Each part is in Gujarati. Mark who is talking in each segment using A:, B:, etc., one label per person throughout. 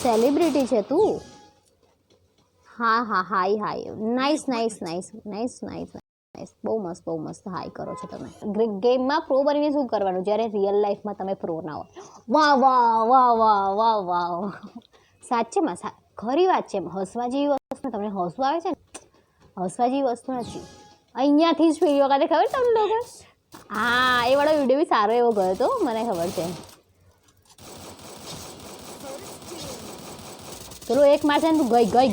A: સેલિબ્રિટી છે તું? હા હા hi hi nice nice nice nice nice nice બહુ મસ્ત હાય કરો છો તમે. ગેમમાં પ્રો બનીને શું કરવાનું જ્યારે રિયલ લાઈફમાં તમે પ્રો ના હો? વાહ વાહ વાહ વાહ વાહ વાહ. સાચેમાં ખરી વાત છે. હસવા જેવી વસ્તુ તમને હસવું આવે છે ને, હસવા જેવી વસ્તુ નથી. અહીંયાથી જ વિડીયો કાઢે ખબર તમને લોકો? હા એ વાળો વિડીયો બી સારો એવો ગયો હતો મને ખબર છે. પેલો એક મારશે ને તું ગઈ ગયો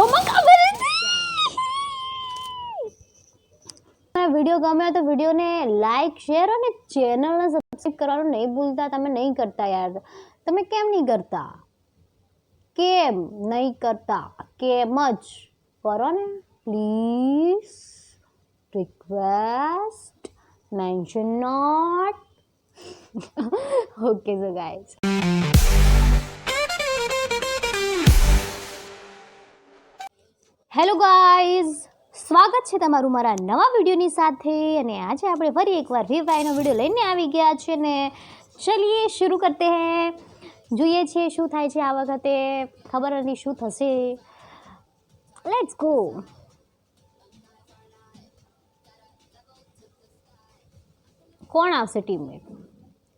A: મને ખબર હતી. વિડીયો ગમે તો વિડીયોને લાઈક શેર અને ચેનલને સબસ્ક્રાઇબ કરવાનું નહીં ભૂલતા. તમે નહીં કરતા યાર. તમે કેમ નહીં કરતા? કેમ નહીં કરતા? કેમ જ કરો ને please. Request mention note. Okay so guys, hello guys, સ્વાગત છે તમારું મારા નવા વિડીયોની સાથે. અને આજે આપણે ફરી એકવાર ફ્રી ફાયરનો વિડીયો લઈને આવી ગયા છે ને ચલીએ શરૂ કરતે હૈ. જોઈએ છીએ શું થાય છે આ વખતે, ખબર નથી શું થશે. Let's go. કોણ આવશે ટીમમેટ?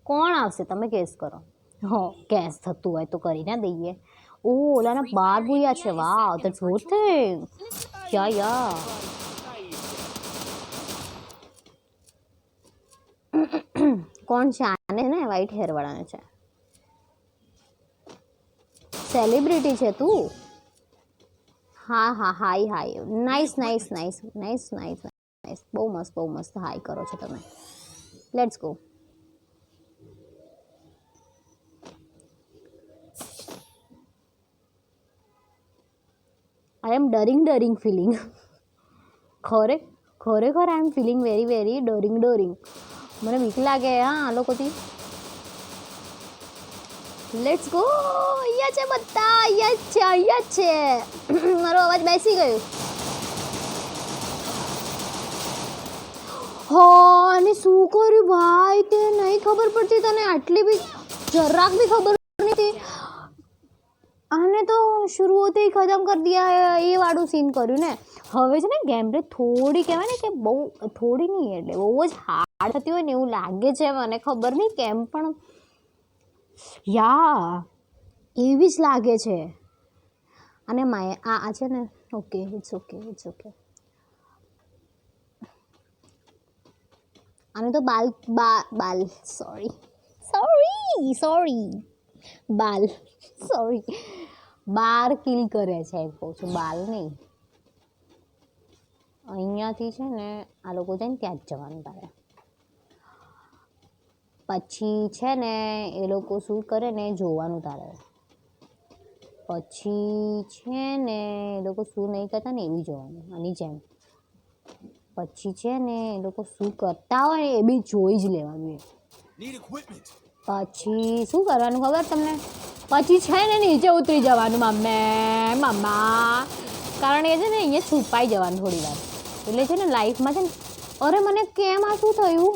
A: કોણ આવશે તમે ગેસ કરો. હો ગેસ થતું હોય તો કરી ના દઈએ. ઓ ઓલાના 12 બુયા છે. વાવ ધેટ્સ ગુડ થિંગ. યા કોણ છે? આને ને વ્હાઈટ હેર વાળાને છે. સેલિબ્રિટી છે તું? હા હા hi hi nice nice nice nice nice nice બહુ મસ્ત હાય કરો છો તમે. Let's go. I am daring feeling. ખરેખર આઈ એમ ફિલિંગ વેરી ડરિંગ. મને બીક લાગે હા આ લોકોથી. Let's go. અહીંયા છે બધા, અહીંયા છે. મારો અવાજ બેસી ગયો. હા અને શું કર્યું ભાઈ તે નહીં ખબર પડતી તને? આટલી બી જરાક બી ખબર નથી. આને તો શરૂઆત ખતમ કરી દિયા. એ વાળું સીન કર્યું ને. હવે છે ને ગેમ રે થોડી કહેવાય ને કે બહુ થોડી નહીં એટલે બહુ જ હાર્ડ થતી હોય ને એવું લાગે છે મને. ખબર નહીં કેમ પણ યા એવી જ લાગે છે. અને આ છે ને ઓકે ઇટ્સ ઓકે. આને તો બાલ સોરી બાર કિલ કરે છે એમ કહું છું, બાલ નહીં. અહીંયાથી છે ને આ લોકો જાય ને ત્યાં જ જવાનું તારે. પછી છે ને એ લોકો શું કરે ને જોવાનું તારે. પછી છે ને એ લોકો શું નહીં કરતા ને એવી જોવાનું આની જેમ. પછી છે ને એ લોકો શું કરતા હોય ને એ બી જોઈ જ લેવાનું. પછી શું કરવાનું ખબર તમને? પછી છે ને નીચે ઉતરી જવાનું મમ્મા. કારણ એ છે ને અહીંયા છુપાઈ જવાનું થોડી વાર. એટલે છે ને લાઈફમાં છે ને અરે મને કેમ આ શું થયું?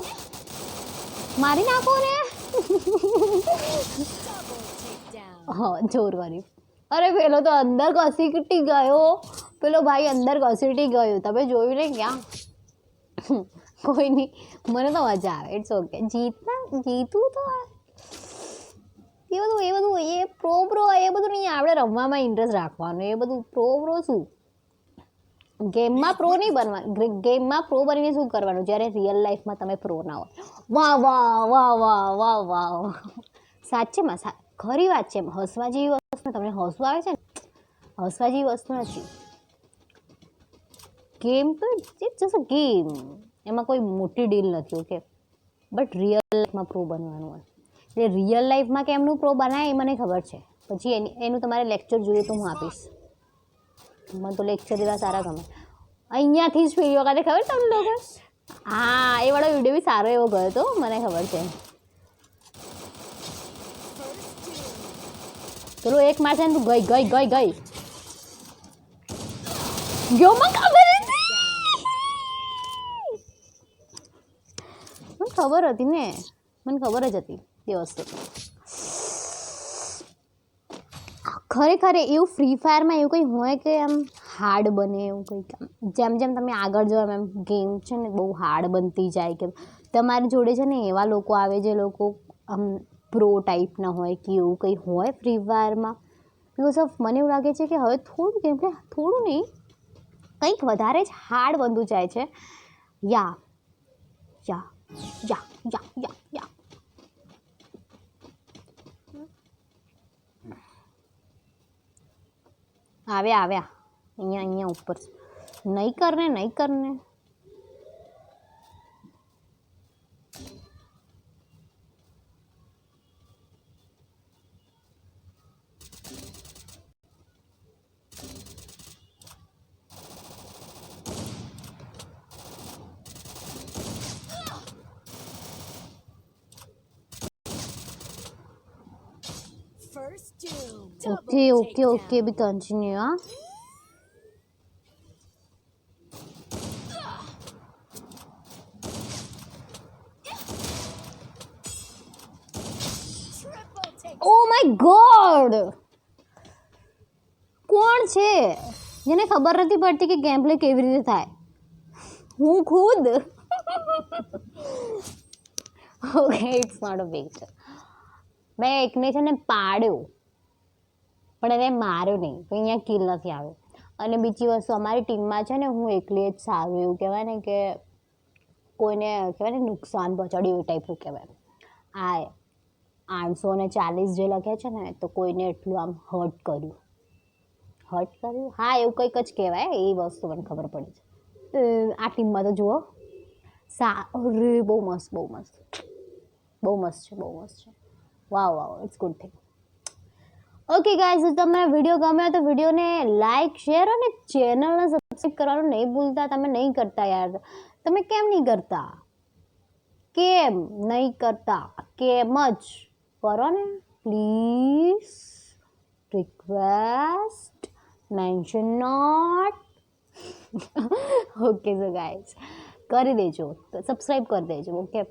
A: મારી નાખો ને. હા જોર કરી. અરે પેલો તો અંદર ઘસીટી ગયો. પેલો ભાઈ અંદર ઘસીટી ગયો. તમે જોયું ને ક્યાં? કોઈ નહીં, મને તો મજા આવે. It's okay. જીતું તો એ બધું એ પ્રો એ બધું નહીં. આપણે રમવામાં ઇન્ટરેસ્ટ રાખવાનો. એ બધું પ્રો શું? ગેમમાં પ્રો નહીં બનવાનું. ગેમમાં પ્રો બનીને શું કરવાનું જ્યારે રિયલ લાઈફમાં તમે પ્રો ના હો? વાહ વાહ વાહ વાહ વાહ વાહ. સાચેમાં ખરી વાત છે. હસવા જેવી વસ્તુ તમને હસવું આવે છે ને, હસવા જેવી વસ્તુ નથી. ગેમ તો ઇટ્સ જસ્ટ અ ગેમ. એમાં કોઈ મોટી ડીલ નથી. ઓકે બટ રિયલ લાઈફમાં પ્રો બનવાનું હોય. એટલે રિયલ લાઈફમાં કેમનું પ્રો બનાય એ મને ખબર છે. પછી એનું તમારે લેક્ચર જોઈએ તો હું આપીશ. મને તો લેક્ચર એવા સારા ગમે. અહીંયાથી જ વિડીયો કાઢે ખબર તમને લોકો? હા એ વાળો વિડીયો બી સારો એવો ગયો હતો મને ખબર છે. પેલો એક મારશે ને તું ગઈ ગયો મને ખબર હતી. મને ખબર હતી ને, મને ખબર જ હતી એ વસ્તુ. ખરેખર એવું ફ્રી ફાયરમાં એવું કંઈ હોય કે આમ હાર્ડ બને એવું કંઈક જેમ જેમ તમે આગળ જાઓ એમ ગેમ છે ને બહુ હાર્ડ બનતી જાય કે તમારી જોડે છે ને એવા લોકો આવે જે લોકો આમ પ્રો ટાઈપના હોય કે એવું કંઈ હોય ફ્રી ફાયરમાં બિકોઝ ઓફ મને એવું લાગે છે કે હવે થોડું કેમ કે થોડું નહીં કંઈક વધારે જ હાર્ડ બનતું જાય છે યા યા યા યા યા યા આવ્યા અહીંયા ઉપર નહીં કરને ઓકે બી કન્ટિન્યુ હા ઓ માય ગોડ કોણ છે જેને ખબર નથી પડતી કે ગેમ પ્લે કેવી રીતે થાય હું ખુદ okay it's not a big deal મેં એકને છે ને પાડ્યો પણ એને માર્યો નહીં તો અહીંયા કિલ નથી આવ્યો અને બીજી વસ્તુ અમારી ટીમમાં છે ને હું એકલી જ સારું એવું કહેવાય ને કે કોઈને કહેવાય ને નુકસાન પહોંચાડ્યું એવું ટાઈપનું કહેવાય આ 840 જે લખ્યા છે ને તો કોઈને એટલું આમ હર્ટ કર્યું હા એવું કંઈક જ કહેવાય એ વસ્તુ મને ખબર પડી છે આ ટીમમાં તો જુઓ અરે બહુ મસ્ત છે wow it's good thing okay guys જો તમને વિડીયો ગમ્યો તો વિડીયોને લાઇક શેર અને ચેનલને સબસ્ક્રાઈબ કરવાનું નહીં ભૂલતા તમે નહીં કરતા યાર તમે કેમ નહીં કરતા કેમ જ કરો ને please request mention note okay so guys કરી દેજો સબસ્ક્રાઈબ કરી દેજો ઓકે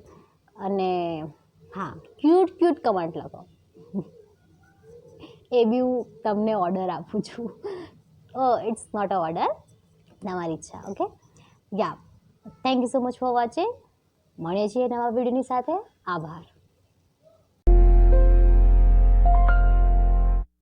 A: અને હા ક્યુટ કમેન્ટ લખો એ બી હું તમને ઓર્ડર આપું છું ઇટ્સ નોટ અ ઓર્ડર તમારી ઈચ્છા okay yeah thank you so much for watching મળીએ છીએ નવા વિડીયોની સાથે આભાર